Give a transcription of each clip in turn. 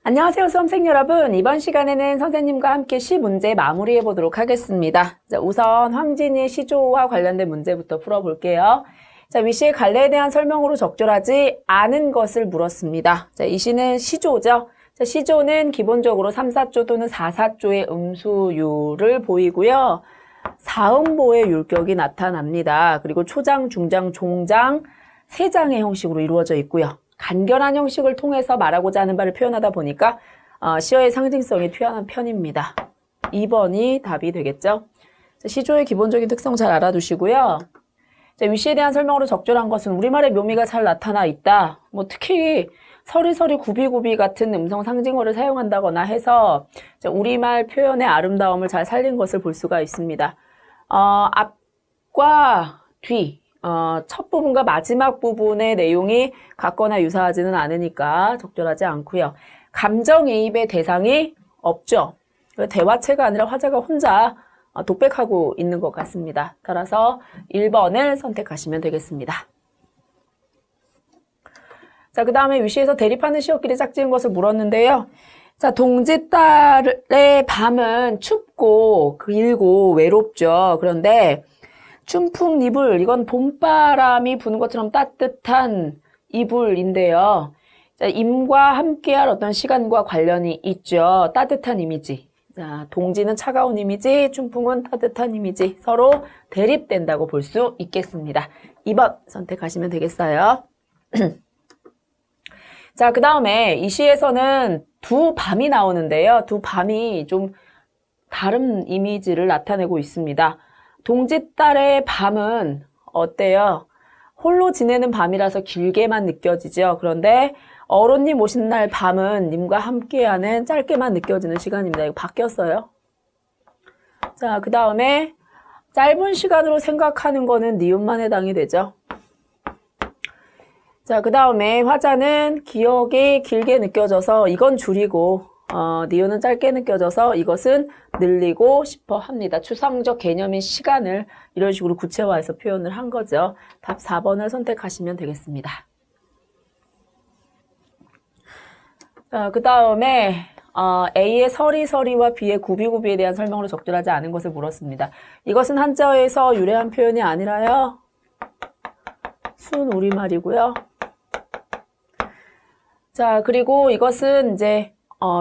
안녕하세요, 수험생 여러분. 이번 시간에는 선생님과 함께 시 문제 마무리해 보도록 하겠습니다. 자, 우선 황진이의 시조와 관련된 문제부터 풀어볼게요. 자, 위시의 갈래에 대한 설명으로 적절하지 않은 것을 물었습니다. 자, 이 시는 시조죠. 자, 시조는 기본적으로 3, 4조 또는 4, 4조의 음수율을 보이고요. 사음보의 율격이 나타납니다. 그리고 초장, 중장, 종장, 세장의 형식으로 이루어져 있고요. 간결한 형식을 통해서 말하고자 하는 바를 표현하다 보니까 시어의 상징성이 튀어나온 편입니다. 2번이 답이 되겠죠. 자, 시조의 기본적인 특성 잘 알아두시고요. 자, 위시에 대한 설명으로 적절한 것은 우리말의 묘미가 잘 나타나 있다. 특히 서리서리 구비구비 같은 음성 상징어를 사용한다거나 해서 우리말 표현의 아름다움을 잘 살린 것을 볼 수가 있습니다. 앞과 뒤, 첫 부분과 마지막 부분의 내용이 같거나 유사하지는 않으니까 적절하지 않고요. 감정이입의 대상이 없죠. 대화체가 아니라 화자가 혼자 독백하고 있는 것 같습니다. 따라서 1번을 선택하시면 되겠습니다. 자, 그 다음에 위시에서 대립하는 시어끼리 짝지은 것을 물었는데요. 자, 동짓달의 밤은 춥고 길고 외롭죠. 그런데 춘풍 이불, 이건 봄바람이 부는 것처럼 따뜻한 이불인데요. 자, 임과 함께할 어떤 시간과 관련이 있죠. 따뜻한 이미지. 자, 동지는 차가운 이미지, 춘풍은 따뜻한 이미지. 서로 대립된다고 볼 수 있겠습니다. 2번 선택하시면 되겠어요. 자, 그 다음에 이 시에서는 두 밤이 나오는데요. 두 밤이 좀 다른 이미지를 나타내고 있습니다. 동짓달의 밤은 어때요? 홀로 지내는 밤이라서 길게만 느껴지죠. 그런데 어른님 오신 날 밤은 님과 함께하는 짧게만 느껴지는 시간입니다. 이거 바뀌었어요. 자, 그 다음에 짧은 시간으로 생각하는 거는 니은만 해당이 되죠. 자, 그 다음에 화자는 기억이 길게 느껴져서 이건 줄이고 니은은 짧게 느껴져서 이것은 늘리고 싶어 합니다. 추상적 개념인 시간을 이런 식으로 구체화해서 표현을 한 거죠. 답 4번을 선택하시면 되겠습니다. 자, 그 다음에 A의 서리서리와 B의 구비구비에 대한 설명으로 적절하지 않은 것을 물었습니다. 이것은 한자어에서 유래한 표현이 아니라요. 순 우리말이고요. 자, 그리고 이것은 이제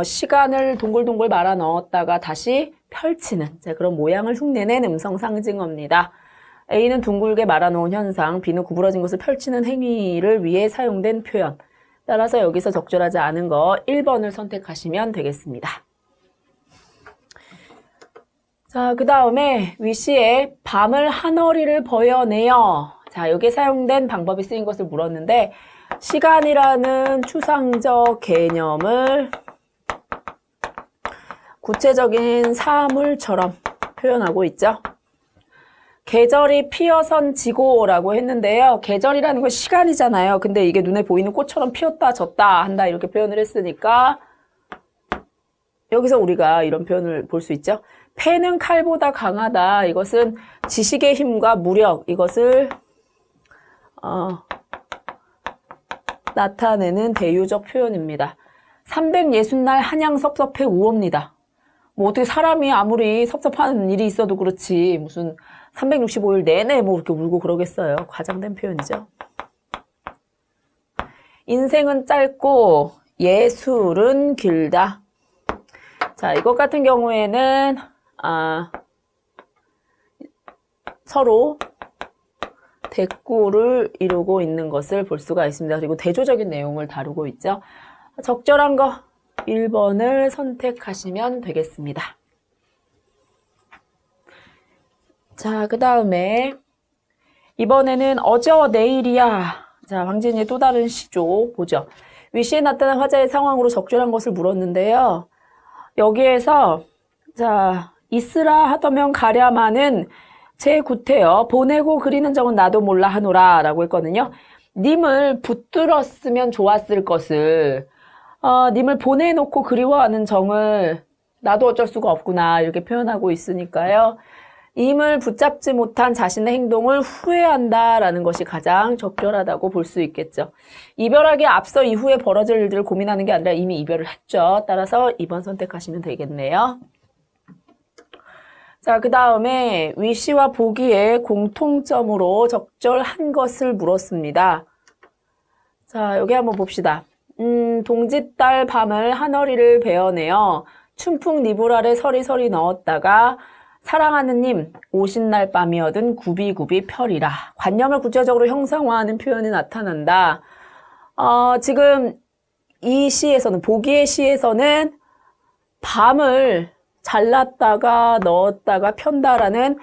시간을 동글동글 말아 넣었다가 다시 펼치는 그런 모양을 흉내낸 음성 상징어입니다. A는 둥글게 말아 놓은 현상, B는 구부러진 것을 펼치는 행위를 위해 사용된 표현. 따라서 여기서 적절하지 않은 거 1번을 선택하시면 되겠습니다. 자, 그 다음에 위시에 밤을 하너리를 버여내어. 자, 여기에 사용된 방법이 쓰인 것을 물었는데 시간이라는 추상적 개념을 구체적인 사물처럼 표현하고 있죠. 계절이 피어선 지고라고 했는데요. 계절이라는 건 시간이잖아요. 근데 이게 눈에 보이는 꽃처럼 피었다 졌다 한다 이렇게 표현을 했으니까 여기서 우리가 이런 표현을 볼 수 있죠. 패는 칼보다 강하다. 이것은 지식의 힘과 무력 이것을 나타내는 대유적 표현입니다. 360날 한양 섭섭해 우옵니다. 어떻게 사람이 아무리 섭섭한 일이 있어도 그렇지 무슨 365일 내내 이렇게 울고 그러겠어요. 과장된 표현이죠. 인생은 짧고 예술은 길다. 자, 이것 같은 경우에는 서로 대꾸를 이루고 있는 것을 볼 수가 있습니다. 그리고 대조적인 내용을 다루고 있죠. 적절한 거 1번을 선택하시면 되겠습니다. 자, 그 다음에 이번에는 어저 내일이야. 자, 황진이의 또 다른 시조 보죠. 위시에 나타난 화자의 상황으로 적절한 것을 물었는데요. 여기에서 자, 있으라 하더면 가랴마는 제9태여 보내고 그리는 정은 나도 몰라 하노라 라고 했거든요. 님을 붙들었으면 좋았을 것을 님을 보내놓고 그리워하는 정을 나도 어쩔 수가 없구나 이렇게 표현하고 있으니까요. 임을 붙잡지 못한 자신의 행동을 후회한다라는 것이 가장 적절하다고 볼 수 있겠죠. 이별하기 앞서 이후에 벌어질 일들을 고민하는 게 아니라 이미 이별을 했죠. 따라서 2번 선택하시면 되겠네요. 자, 그 다음에 위시와 보기의 공통점으로 적절한 것을 물었습니다. 자, 여기 한번 봅시다. 동짓달 밤을 하늘이를 베어내어 춘풍 니불 아래 서리서리 넣었다가 사랑하는 님 오신 날 밤이어든 굽이굽이 펴리라. 관념을 구체적으로 형상화하는 표현이 나타난다. 지금 이 시에서는 보기의 시에서는 밤을 잘랐다가 넣었다가 편다라는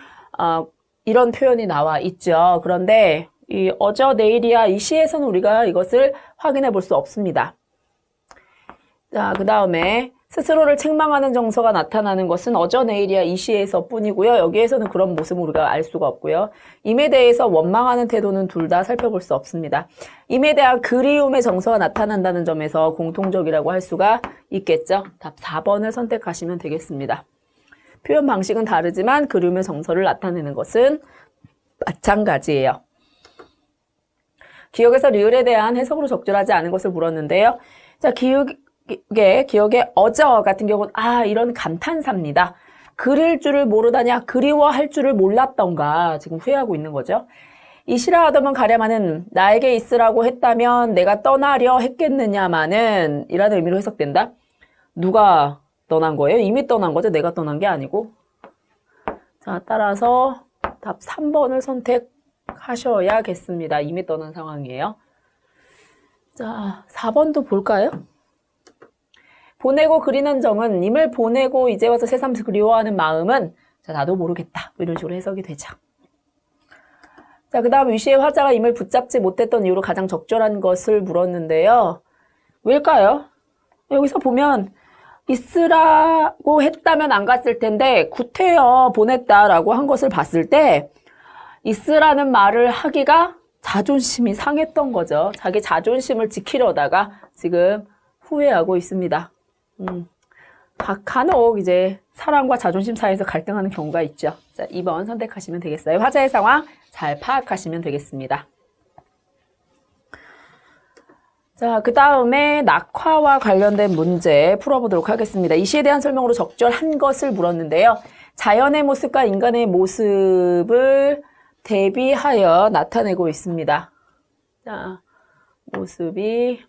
이런 표현이 나와 있죠. 그런데 이 어저 내일이야 이 시에서는 우리가 이것을 확인해 볼 수 없습니다. 자, 그 다음에 스스로를 책망하는 정서가 나타나는 것은 어저 내일이야 이 시에서 뿐이고요. 여기에서는 그런 모습을 우리가 알 수가 없고요. 임에 대해서 원망하는 태도는 둘 다 살펴볼 수 없습니다. 임에 대한 그리움의 정서가 나타난다는 점에서 공통적이라고 할 수가 있겠죠. 답 4번을 선택하시면 되겠습니다. 표현 방식은 다르지만 그리움의 정서를 나타내는 것은 마찬가지예요. 기억에서 리을에 대한 해석으로 적절하지 않은 것을 물었는데요. 자, 기억의 어저 같은 경우는 이런 감탄사입니다. 그릴 줄을 모르다냐 그리워할 줄을 몰랐던가 지금 후회하고 있는 거죠. 이시라 하더면 가랴마는 나에게 있으라고 했다면 내가 떠나려 했겠느냐마는 이라는 의미로 해석된다. 누가 떠난 거예요? 이미 떠난 거죠. 내가 떠난 게 아니고. 자, 따라서 답 3번을 선택하셔야겠습니다. 이미 떠난 상황이에요. 자, 4번도 볼까요? 보내고 그리는 정은 님을 보내고 이제 와서 새삼 그리워하는 마음은 자, 나도 모르겠다. 이런 식으로 해석이 되죠. 자, 그 다음 위시의 화자가 임을 붙잡지 못했던 이유로 가장 적절한 것을 물었는데요. 왜일까요? 여기서 보면 있으라고 했다면 안 갔을 텐데 구태여 보냈다라고 한 것을 봤을 때 있으라는 말을 하기가 자존심이 상했던 거죠. 자기 자존심을 지키려다가 지금 후회하고 있습니다. 간혹 이제 사랑과 자존심 사이에서 갈등하는 경우가 있죠. 자, 2번 선택하시면 되겠어요. 화자의 상황 잘 파악하시면 되겠습니다. 자, 그 다음에 낙화와 관련된 문제 풀어보도록 하겠습니다. 이 시에 대한 설명으로 적절한 것을 물었는데요. 자연의 모습과 인간의 모습을 대비하여 나타내고 있습니다. 자, 모습이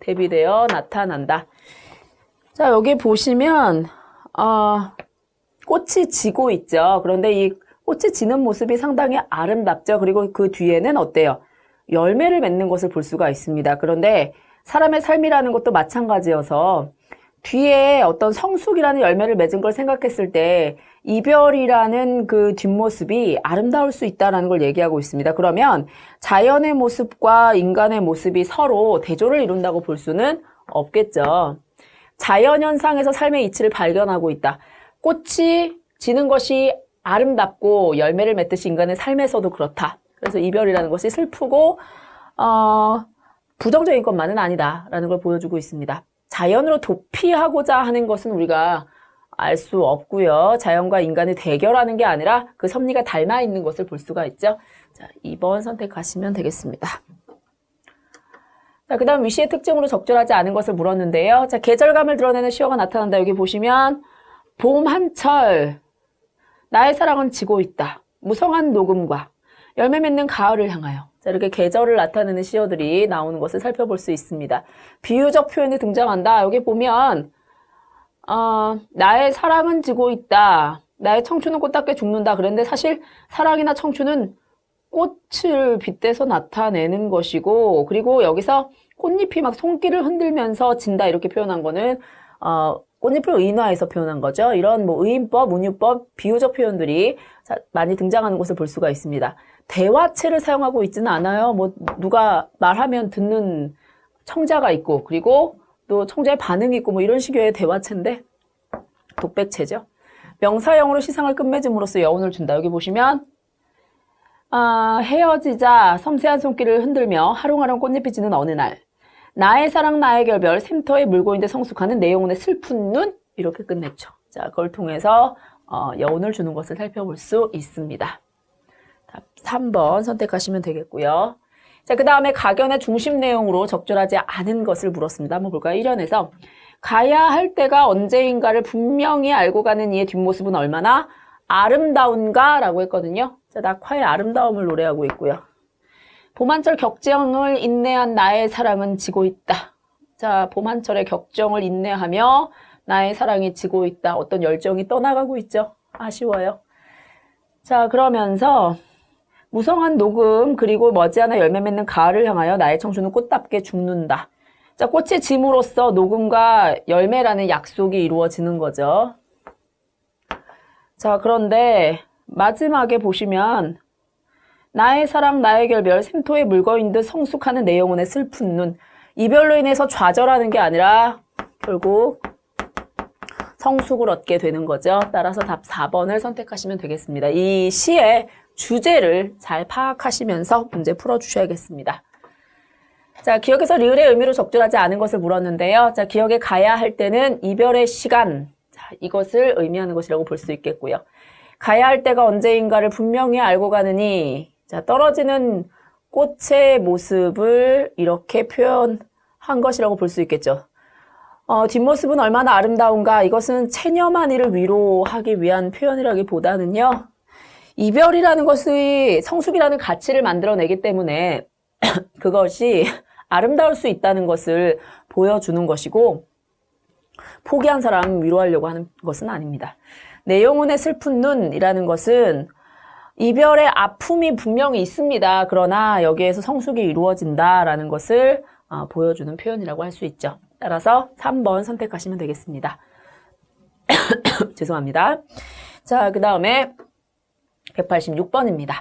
대비되어 나타난다. 자, 여기 보시면 꽃이 지고 있죠. 그런데 이 꽃이 지는 모습이 상당히 아름답죠. 그리고 그 뒤에는 어때요? 열매를 맺는 것을 볼 수가 있습니다. 그런데 사람의 삶이라는 것도 마찬가지여서 뒤에 어떤 성숙이라는 열매를 맺은 걸 생각했을 때 이별이라는 그 뒷모습이 아름다울 수 있다는 걸 얘기하고 있습니다. 그러면 자연의 모습과 인간의 모습이 서로 대조를 이룬다고 볼 수는 없겠죠. 자연현상에서 삶의 이치를 발견하고 있다. 꽃이 지는 것이 아름답고 열매를 맺듯이 인간의 삶에서도 그렇다. 그래서 이별이라는 것이 슬프고 부정적인 것만은 아니다라는 걸 보여주고 있습니다. 자연으로 도피하고자 하는 것은 우리가 알 수 없고요. 자연과 인간이 대결하는 게 아니라 그 섭리가 닮아 있는 것을 볼 수가 있죠. 자, 2번 선택하시면 되겠습니다. 자, 그 다음 위시의 특징으로 적절하지 않은 것을 물었는데요. 자, 계절감을 드러내는 시어가 나타난다. 여기 보시면 봄 한철 나의 사랑은 지고 있다. 무성한 녹음과 열매 맺는 가을을 향하여. 자, 이렇게 계절을 나타내는 시어들이 나오는 것을 살펴볼 수 있습니다. 비유적 표현이 등장한다. 여기 보면 나의 사랑은 지고 있다. 나의 청춘은 꽃답게 죽는다. 그런데 사실 사랑이나 청춘은 꽃을 빗대서 나타내는 것이고, 그리고 여기서 꽃잎이 막 손길을 흔들면서 진다 이렇게 표현한 거는 꽃잎을 의인화해서 표현한 거죠. 이런 뭐 의인법, 운유법, 비유적 표현들이 많이 등장하는 것을 볼 수가 있습니다. 대화체를 사용하고 있지는 않아요. 뭐 누가 말하면 듣는 청자가 있고, 그리고 또 청자의 반응이 있고 뭐 이런 식의 대화체인데 독백체죠. 명사형으로 시상을 끝맺음으로써 여운을 준다. 여기 보시면 헤어지자 섬세한 손길을 흔들며 하롱하롱 꽃잎이 지는 어느 날 나의 사랑 나의 결별 샘터에 물고 있는데 성숙하는 내 영혼의 슬픈 눈 이렇게 끝냈죠. 자, 그걸 통해서 여운을 주는 것을 살펴볼 수 있습니다. 3번 선택하시면 되겠고요. 자, 그 다음에 가견의 중심 내용으로 적절하지 않은 것을 물었습니다. 한번 볼까요? 1연에서 가야 할 때가 언제인가를 분명히 알고 가는 이의 뒷모습은 얼마나 아름다운가 라고 했거든요. 자, 낙화의 아름다움을 노래하고 있고요. 봄한철 격정을 인내한 나의 사랑은 지고 있다. 자, 봄한철의 격정을 인내하며 나의 사랑이 지고 있다. 어떤 열정이 떠나가고 있죠. 아쉬워요. 자, 그러면서 무성한 녹음 그리고 머지않아 열매 맺는 가을을 향하여 나의 청춘은 꽃답게 죽는다. 자, 꽃이 짐으로써 녹음과 열매라는 약속이 이루어지는 거죠. 자, 그런데 마지막에 보시면 나의 사랑 나의 결별 샘토에 물거인 듯 성숙하는 내 영혼의 슬픈 눈. 이별로 인해서 좌절하는 게 아니라 결국 성숙을 얻게 되는 거죠. 따라서 답 4번을 선택하시면 되겠습니다. 이 시의 주제를 잘 파악하시면서 문제 풀어주셔야겠습니다. 자, 기억에서 리을의 의미로 적절하지 않은 것을 물었는데요. 자, 기억에 가야 할 때는 이별의 시간. 자, 이것을 의미하는 것이라고 볼 수 있겠고요. 가야 할 때가 언제인가를 분명히 알고 가느니, 자, 떨어지는 꽃의 모습을 이렇게 표현한 것이라고 볼 수 있겠죠. 뒷모습은 얼마나 아름다운가. 이것은 체념한 이를 위로하기 위한 표현이라기보다는요. 이별이라는 것이 성숙이라는 가치를 만들어내기 때문에 그것이 아름다울 수 있다는 것을 보여주는 것이고 포기한 사람 위로하려고 하는 것은 아닙니다. 내 영혼의 슬픈 눈이라는 것은 이별의 아픔이 분명히 있습니다. 그러나 여기에서 성숙이 이루어진다라는 것을 보여주는 표현이라고 할 수 있죠. 따라서 3번 선택하시면 되겠습니다. 죄송합니다. 자, 그 다음에 186번입니다.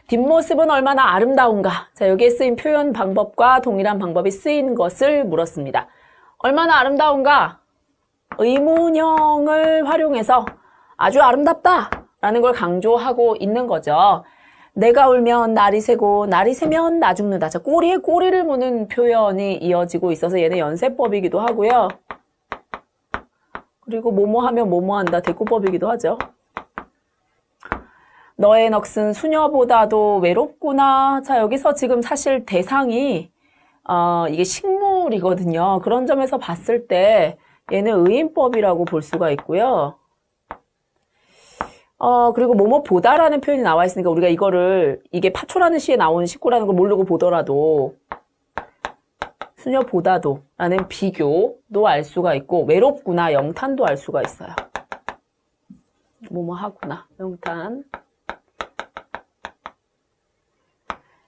뒷모습은 얼마나 아름다운가. 자, 여기에 쓰인 표현 방법과 동일한 방법이 쓰인 것을 물었습니다. 얼마나 아름다운가? 의문형을 활용해서 아주 아름답다 라는 걸 강조하고 있는 거죠. 내가 울면 날이 새고 날이 새면 나 죽는다. 자, 꼬리에 꼬리를 무는 표현이 이어지고 있어서 얘는 연세법이기도 하고요. 그리고 뭐뭐 하면 뭐뭐 한다. 대꾸법이기도 하죠. 너의 넋은 수녀보다도 외롭구나. 자, 여기서 지금 사실 대상이 이게 식물이거든요. 그런 점에서 봤을 때 얘는 의인법이라고 볼 수가 있고요. 그리고 뭐뭐 보다라는 표현이 나와 있으니까 우리가 이게 파초라는 시에 나온 식구라는 걸 모르고 보더라도 수녀보다도 라는 비교도 알 수가 있고 외롭구나, 영탄도 알 수가 있어요. 뭐뭐 하구나, 영탄.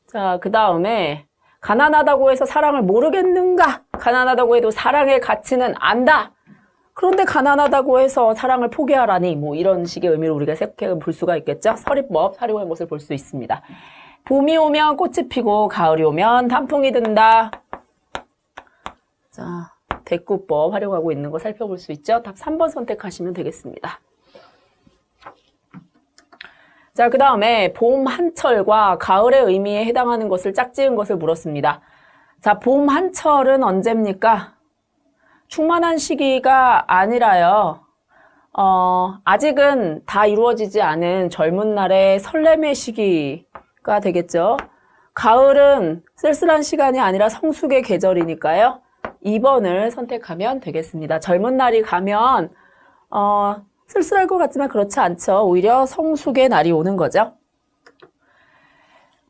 자, 그 다음에 가난하다고 해서 사랑을 모르겠는가? 가난하다고 해도 사랑의 가치는 안다. 그런데 가난하다고 해서 사랑을 포기하라니 뭐 이런 식의 의미로 우리가 생각해 볼 수가 있겠죠. 서리법 활용한 것을 볼 수 있습니다. 봄이 오면 꽃이 피고 가을이 오면 단풍이 든다. 자, 대꾸법 활용하고 있는 거 살펴볼 수 있죠. 답 3번 선택하시면 되겠습니다. 자, 그 다음에 봄 한철과 가을의 의미에 해당하는 것을 짝지은 것을 물었습니다. 자, 봄 한철은 언제입니까? 충만한 시기가 아니라요. 아직은 다 이루어지지 않은 젊은 날의 설렘의 시기가 되겠죠. 가을은 쓸쓸한 시간이 아니라 성숙의 계절이니까요. 2번을 선택하면 되겠습니다. 젊은 날이 가면 쓸쓸할 것 같지만 그렇지 않죠. 오히려 성숙의 날이 오는 거죠.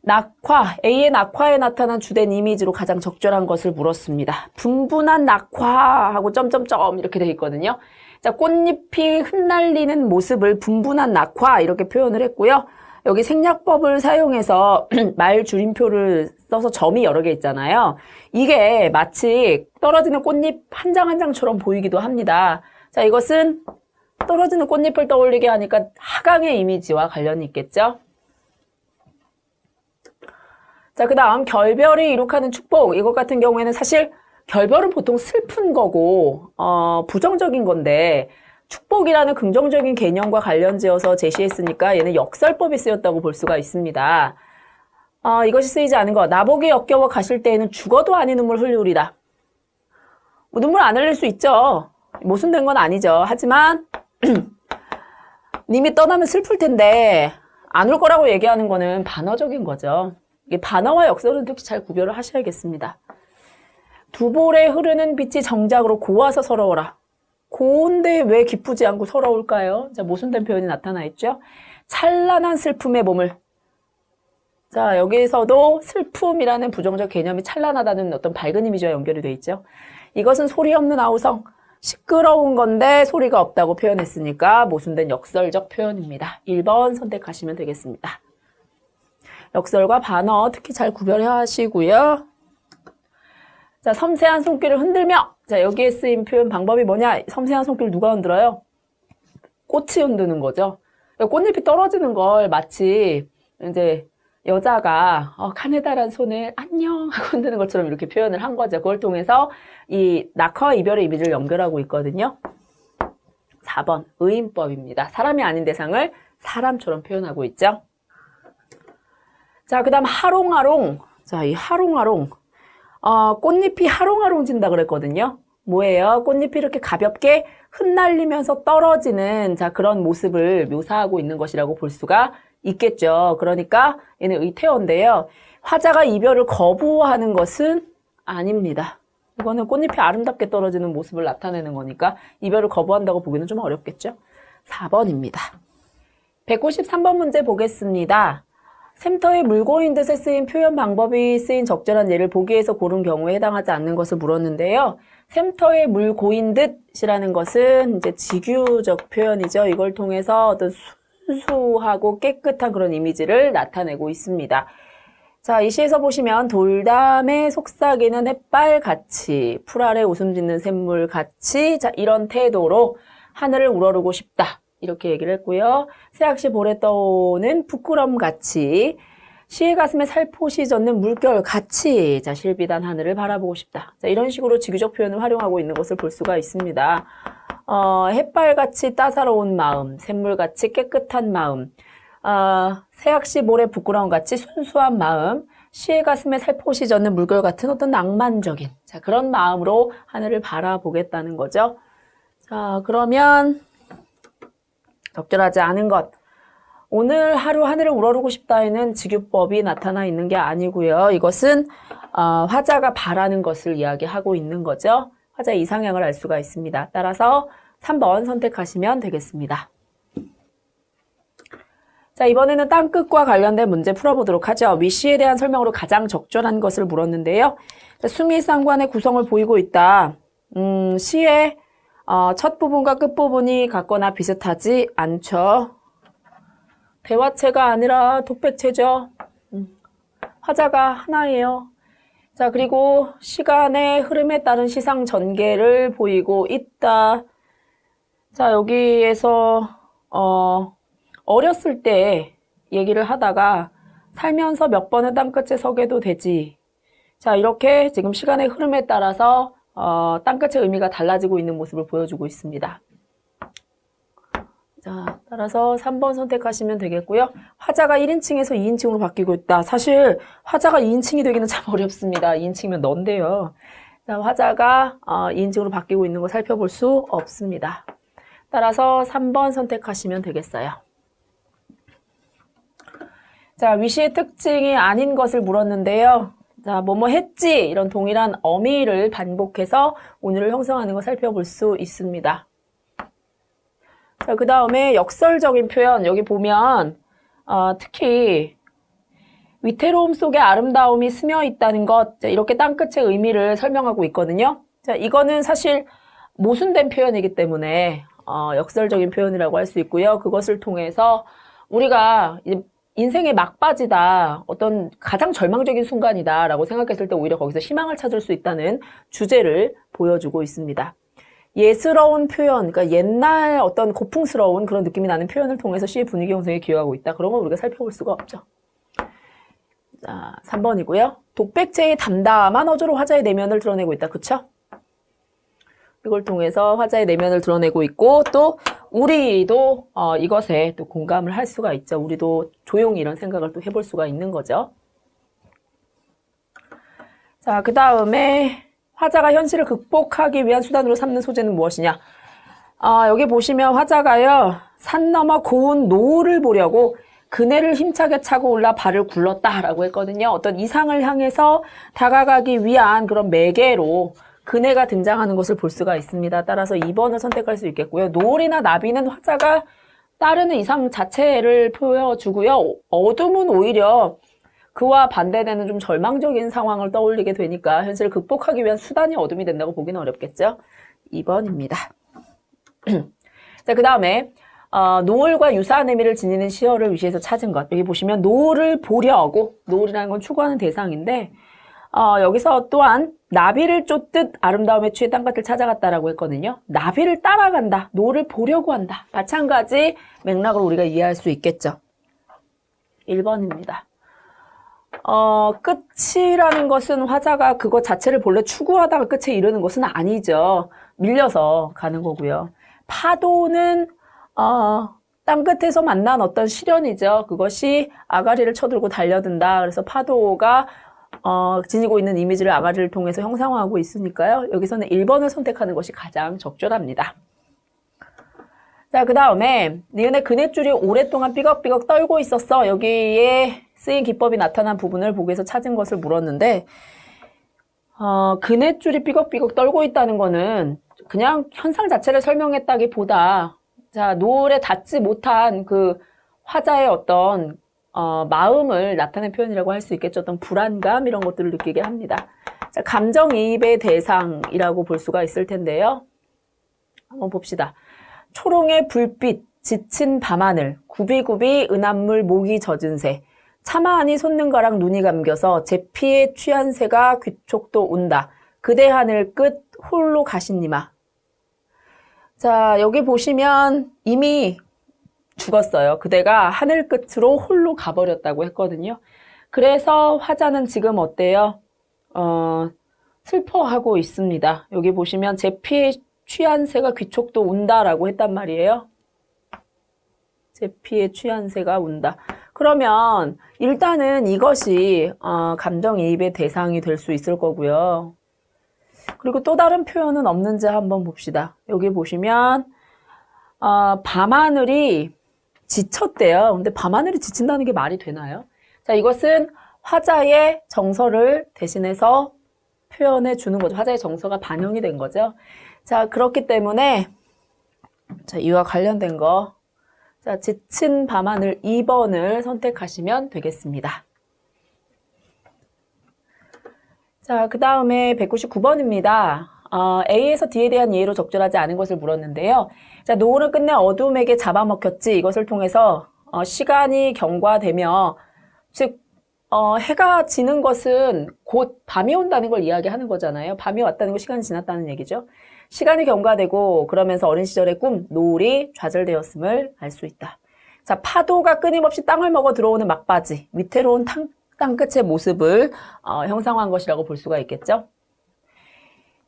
낙화, A의 낙화에 나타난 주된 이미지로 가장 적절한 것을 물었습니다. 분분한 낙화하고 점점점 이렇게 되어 있거든요. 자, 꽃잎이 흩날리는 모습을 분분한 낙화 이렇게 표현을 했고요. 여기 생략법을 사용해서 말 줄임표를 써서 점이 여러 개 있잖아요. 이게 마치 떨어지는 꽃잎 한 장 한 장처럼 보이기도 합니다. 자, 이것은 떨어지는 꽃잎을 떠올리게 하니까 하강의 이미지와 관련이 있겠죠. 자, 그 다음 결별이 이룩하는 축복. 이것 같은 경우에는 사실 결별은 보통 슬픈 거고 부정적인 건데 축복이라는 긍정적인 개념과 관련지어서 제시했으니까 얘는 역설법이 쓰였다고 볼 수가 있습니다. 이것이 쓰이지 않은 것. 나보기 역겨워 가실 때에는 죽어도 아니 눈물 흘리우리다. 눈물 안 흘릴 수 있죠. 모순된 건 아니죠. 하지만 님이 떠나면 슬플 텐데 안 올 거라고 얘기하는 거는 반어적인 거죠. 이게 반어와 역설은 특히 잘 구별을 하셔야겠습니다. 두 볼에 흐르는 빛이 정작으로 고와서 서러워라. 고운데 왜 기쁘지 않고 서러울까요? 자, 모순된 표현이 나타나 있죠. 찬란한 슬픔에 몸을. 자, 여기서도 슬픔이라는 부정적 개념이 찬란하다는 어떤 밝은 이미지와 연결이 돼 있죠. 이것은 소리 없는 아우성. 시끄러운 건데 소리가 없다고 표현했으니까 모순된 역설적 표현입니다. 1번 선택하시면 되겠습니다. 역설과 반어 특히 잘 구별해 하시고요. 자, 섬세한 손길을 흔들며. 자, 여기에 쓰인 표현 방법이 뭐냐? 섬세한 손길 누가 흔들어요? 꽃이 흔드는 거죠. 꽃잎이 떨어지는 걸 마치 이제 여자가 가느다란 손을 안녕 하고 흔드는 것처럼 이렇게 표현을 한 거죠. 그걸 통해서 이 낙화와 이별의 이미지를 연결하고 있거든요. 4번 의인법입니다. 사람이 아닌 대상을 사람처럼 표현하고 있죠. 자, 그 다음 하롱하롱. 자, 이 하롱하롱. 꽃잎이 하롱하롱 진다 그랬거든요. 뭐예요? 꽃잎이 이렇게 가볍게 흩날리면서 떨어지는 자 그런 모습을 묘사하고 있는 것이라고 볼 수가 있겠죠. 그러니까 얘는 의태어인데요. 화자가 이별을 거부하는 것은 아닙니다. 이거는 꽃잎이 아름답게 떨어지는 모습을 나타내는 거니까 이별을 거부한다고 보기는 좀 어렵겠죠. 4번입니다. 193번 문제 보겠습니다. 샘터에 물 고인 듯에 쓰인 표현 방법이 쓰인 적절한 예를 보기에서 고른 경우에 해당하지 않는 것을 물었는데요. 샘터에 물 고인 듯이라는 것은 이제 직유적 표현이죠. 이걸 통해서 어떤 순수하고 깨끗한 그런 이미지를 나타내고 있습니다. 자, 이 시에서 보시면 돌담의 속삭이는 햇발같이 풀 아래 웃음 짓는 샘물같이 자 이런 태도로 하늘을 우러르고 싶다. 이렇게 얘기를 했고요. 새학시 볼에 떠오는 부끄럼같이 시의 가슴에 살포시 젖는 물결같이 자 실비단 하늘을 바라보고 싶다. 자 이런 식으로 직유적 표현을 활용하고 있는 것을 볼 수가 있습니다. 햇발같이 따사로운 마음, 샘물같이 깨끗한 마음, 새학시 볼에 부끄러움같이 순수한 마음, 시의 가슴에 살포시 젖는 물결 같은 어떤 낭만적인 자 그런 마음으로 하늘을 바라보겠다는 거죠. 자 그러면 적절하지 않은 것. 오늘 하루 하늘을 우러르고 싶다에는 직유법이 나타나 있는 게 아니고요. 이것은 화자가 바라는 것을 이야기하고 있는 거죠. 화자의 이상향을 알 수가 있습니다. 따라서 3번 선택하시면 되겠습니다. 자, 이번에는 땅끝과 관련된 문제 풀어보도록 하죠. 위시에 대한 설명으로 가장 적절한 것을 물었는데요. 수미상관의 구성을 보이고 있다. 시의 첫 부분과 끝 부분이 같거나 비슷하지 않죠. 대화체가 아니라 독백체죠. 화자가 하나예요. 자, 그리고 시간의 흐름에 따른 시상 전개를 보이고 있다. 자, 여기에서 어렸을 때 얘기를 하다가 살면서 몇 번은 땅끝에 서게도 되지. 자, 이렇게 지금 시간의 흐름에 따라서 땅끝의 의미가 달라지고 있는 모습을 보여주고 있습니다. 자, 따라서 3번 선택하시면 되겠고요. 화자가 1인칭에서 2인칭으로 바뀌고 있다. 사실 화자가 2인칭이 되기는 참 어렵습니다. 2인칭이면 넌데요. 자, 화자가 2인칭으로 바뀌고 있는 거 살펴볼 수 없습니다. 따라서 3번 선택하시면 되겠어요. 자, 위시의 특징이 아닌 것을 물었는데요. 자, 뭐뭐 했지 이런 동일한 어미를 반복해서 오늘을 형성하는 거 살펴볼 수 있습니다. 자, 그 다음에 역설적인 표현 여기 보면 특히 위태로움 속에 아름다움이 스며 있다는 것 자, 이렇게 땅끝의 의미를 설명하고 있거든요. 자, 이거는 사실 모순된 표현이기 때문에 역설적인 표현이라고 할 수 있고요. 그것을 통해서 우리가 이제 인생의 막바지다, 어떤 가장 절망적인 순간이다 라고 생각했을 때 오히려 거기서 희망을 찾을 수 있다는 주제를 보여주고 있습니다. 예스러운 표현, 그러니까 옛날 어떤 고풍스러운 그런 느낌이 나는 표현을 통해서 시의 분위기 형성에 기여하고 있다. 그런 건 우리가 살펴볼 수가 없죠. 자, 3번이고요. 독백체의 담담한 어조로 화자의 내면을 드러내고 있다. 그쵸? 이걸 통해서 화자의 내면을 드러내고 있고 또 우리도 이것에 또 공감을 할 수가 있죠. 우리도 조용히 이런 생각을 또 해볼 수가 있는 거죠. 자, 그 다음에 화자가 현실을 극복하기 위한 수단으로 삼는 소재는 무엇이냐? 여기 보시면 화자가요, 산 너머 고운 노을을 보려고 그네를 힘차게 차고 올라 발을 굴렀다라고 했거든요. 어떤 이상을 향해서 다가가기 위한 그런 매개로 그네가 등장하는 것을 볼 수가 있습니다. 따라서 2번을 선택할 수 있겠고요. 노을이나 나비는 화자가 따르는 이상 자체를 보여주고요. 어둠은 오히려 그와 반대되는 좀 절망적인 상황을 떠올리게 되니까 현실을 극복하기 위한 수단이 어둠이 된다고 보기는 어렵겠죠. 2번입니다. 자, 그 다음에 노을과 유사한 의미를 지니는 시어를 위시에서 찾은 것. 여기 보시면 노을을 보려고, 노을이라는 건 추구하는 대상인데 여기서 또한 나비를 쫓듯 아름다움에 취해 땅끝을 찾아갔다라고 했거든요. 나비를 따라간다, 노을을 보려고 한다. 마찬가지 맥락으로 우리가 이해할 수 있겠죠. 1번입니다. 끝이라는 것은 화자가 그것 자체를 본래 추구하다가 끝에 이르는 것은 아니죠. 밀려서 가는 거고요. 파도는 땅끝에서 만난 어떤 시련이죠. 그것이 아가리를 쳐들고 달려든다. 그래서 파도가 지니고 있는 이미지를 아가리를 통해서 형상화하고 있으니까요. 여기서는 1번을 선택하는 것이 가장 적절합니다. 자, 그 다음에 니은의 그네줄이 오랫동안 삐걱삐걱 떨고 있었어. 여기에 쓰인 기법이 나타난 부분을 보기 위해서 찾은 것을 물었는데 그네줄이 삐걱삐걱 떨고 있다는 거는 그냥 현상 자체를 설명했다기보다 자, 노을에 닿지 못한 그 화자의 어떤 마음을 나타낸 표현이라고 할 수 있겠죠. 어떤 불안감 이런 것들을 느끼게 합니다. 자, 감정이입의 대상이라고 볼 수가 있을 텐데요. 한번 봅시다. 초롱의 불빛, 지친 밤하늘, 굽이굽이 은합물 목이 젖은 새, 차마하니 솟는 거랑 눈이 감겨서 제 피에 취한 새가 귀촉도 온다. 그대 하늘 끝 홀로 가시니마. 자, 여기 보시면 이미 죽었어요. 그대가 하늘 끝으로 홀로 가버렸다고 했거든요. 그래서 화자는 지금 어때요? 슬퍼하고 있습니다. 여기 보시면 제 피에 취한 새가 귀촉도 운다라고 했단 말이에요. 제 피에 취한 새가 운다. 그러면 일단은 이것이 감정이입의 대상이 될 수 있을 거고요. 그리고 또 다른 표현은 없는지 한번 봅시다. 여기 보시면 밤하늘이 지쳤대요. 근데 밤하늘이 지친다는 게 말이 되나요? 자, 이것은 화자의 정서를 대신해서 표현해 주는 거죠. 화자의 정서가 반영이 된 거죠. 자, 그렇기 때문에 자, 이와 관련된 거 자, 지친 밤하늘 2번을 선택하시면 되겠습니다. 자, 그 다음에 199번입니다. A에서 D에 대한 이해로 적절하지 않은 것을 물었는데요. 자, 노을은 끝내 어둠에게 잡아먹혔지. 이것을 통해서 시간이 경과되며 즉 해가 지는 것은 곧 밤이 온다는 걸 이야기하는 거잖아요. 밤이 왔다는 건 시간이 지났다는 얘기죠. 시간이 경과되고 그러면서 어린 시절의 꿈, 노을이 좌절되었음을 알 수 있다. 자, 파도가 끊임없이 땅을 먹어 들어오는 막바지, 위태로운 땅끝의 모습을 형상화한 것이라고 볼 수가 있겠죠.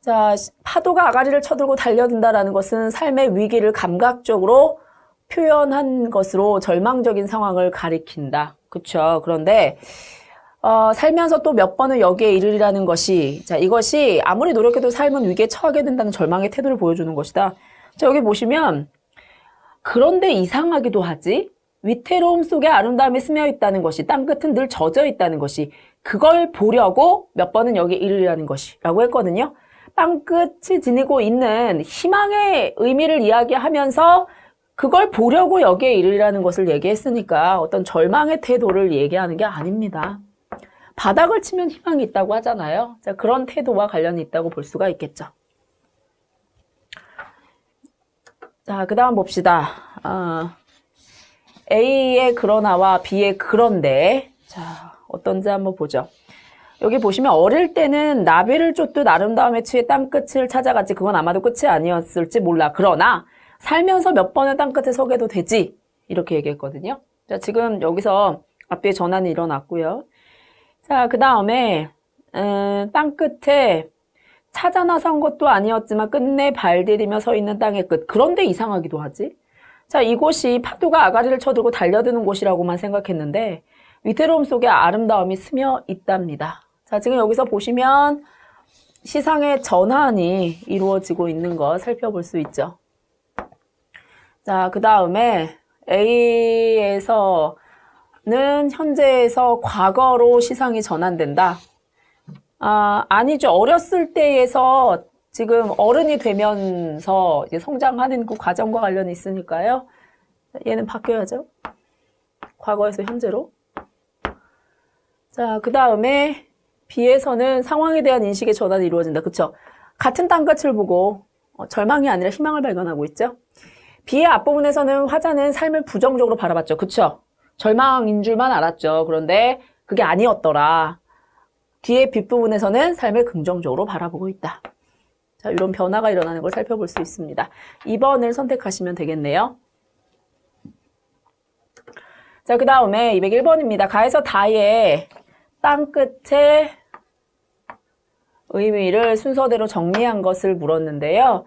자, 파도가 아가리를 쳐들고 달려든다라는 것은 삶의 위기를 감각적으로 표현한 것으로 절망적인 상황을 가리킨다. 그렇죠. 그런데 살면서 또 몇 번을 여기에 이르리라는 것이 자, 이것이 아무리 노력해도 삶은 위기에 처하게 된다는 절망의 태도를 보여주는 것이다. 자, 여기 보시면 그런데 이상하기도 하지. 위태로움 속에 아름다움이 스며 있다는 것이, 땅끝은 늘 젖어 있다는 것이, 그걸 보려고 몇 번은 여기에 이르리라는 것이라고 했거든요. 땅끝이 지니고 있는 희망의 의미를 이야기하면서 그걸 보려고 여기에 이르리라는 것을 얘기했으니까 어떤 절망의 태도를 얘기하는 게 아닙니다. 바닥을 치면 희망이 있다고 하잖아요. 자, 그런 태도와 관련이 있다고 볼 수가 있겠죠. 자, 그 다음 봅시다. A의 그러나와 B의 그런데. 자, 어떤지 한번 보죠. 여기 보시면 어릴 때는 나비를 쫓듯 아름다움에 취해 땅끝을 찾아갔지. 그건 아마도 끝이 아니었을지 몰라. 그러나 살면서 몇 번은 땅끝에 서게도 되지. 이렇게 얘기했거든요. 자, 지금 여기서 앞뒤에 전환이 일어났고요. 자, 그 다음에 땅끝에 찾아 나선 것도 아니었지만 끝내 발디디며 서 있는 땅의 끝. 그런데 이상하기도 하지. 자, 이곳이 파도가 아가리를 쳐들고 달려드는 곳이라고만 생각했는데 위태로움 속에 아름다움이 스며 있답니다. 자, 지금 여기서 보시면 시상의 전환이 이루어지고 있는 거 살펴볼 수 있죠. 자, 그 다음에 A에서는 현재에서 과거로 시상이 전환된다. 아니죠. 어렸을 때에서 지금 어른이 되면서 이제 성장하는 그 과정과 관련이 있으니까요. 얘는 바뀌어야죠. 과거에서 현재로. 자, 그 다음에 B에서는 상황에 대한 인식의 전환이 이루어진다. 그쵸? 같은 땅끝을 보고 절망이 아니라 희망을 발견하고 있죠. B의 앞부분에서는 화자는 삶을 부정적으로 바라봤죠. 그쵸? 절망인 줄만 알았죠. 그런데 그게 아니었더라. 뒤에 뒷부분에서는 삶을 긍정적으로 바라보고 있다. 자, 이런 변화가 일어나는 걸 살펴볼 수 있습니다. 2번을 선택하시면 되겠네요. 자, 그 다음에 201번입니다. 가에서 다의 땅끝의 의미를 순서대로 정리한 것을 물었는데요.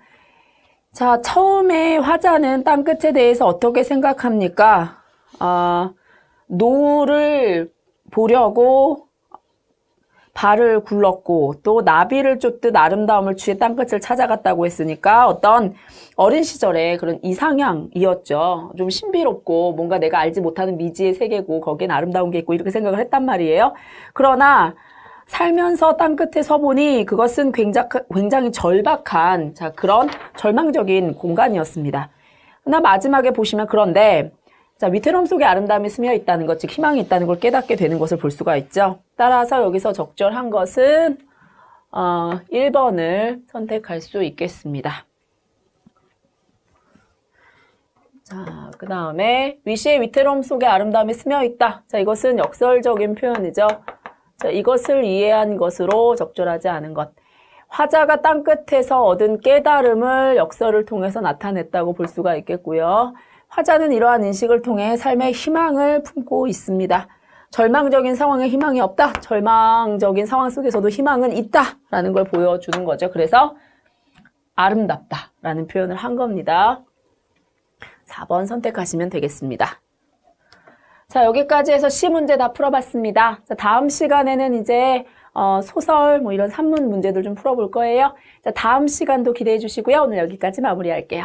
자, 처음에 화자는 땅끝에 대해서 어떻게 생각합니까? 노를 보려고 발을 굴렀고 또 나비를 쫓듯 아름다움을 취해 땅끝을 찾아갔다고 했으니까 어떤 어린 시절의 그런 이상향이었죠. 좀 신비롭고 뭔가 내가 알지 못하는 미지의 세계고 거기엔 아름다운 게 있고 이렇게 생각을 했단 말이에요. 그러나 살면서 땅끝에 서보니 그것은 굉장히 절박한 그런 절망적인 공간이었습니다. 그러나 마지막에 보시면 그런데 자, 위태로움 속에 아름다움이 스며 있다는 것, 즉 희망이 있다는 걸 깨닫게 되는 것을 볼 수가 있죠. 따라서 여기서 적절한 것은 1번을 선택할 수 있겠습니다. 자, 그 다음에 위시의 위태로움 속에 아름다움이 스며 있다. 자, 이것은 역설적인 표현이죠. 자, 이것을 이해한 것으로 적절하지 않은 것. 화자가 땅끝에서 얻은 깨달음을 역설을 통해서 나타냈다고 볼 수가 있겠고요. 화자는 이러한 인식을 통해 삶의 희망을 품고 있습니다. 절망적인 상황에 희망이 없다. 절망적인 상황 속에서도 희망은 있다라는 걸 보여주는 거죠. 그래서 아름답다라는 표현을 한 겁니다. 4번 선택하시면 되겠습니다. 자, 여기까지 해서 시 문제 다 풀어봤습니다. 자, 다음 시간에는 이제 소설 이런 산문 문제들 좀 풀어볼 거예요. 자, 다음 시간도 기대해 주시고요. 오늘 여기까지 마무리할게요.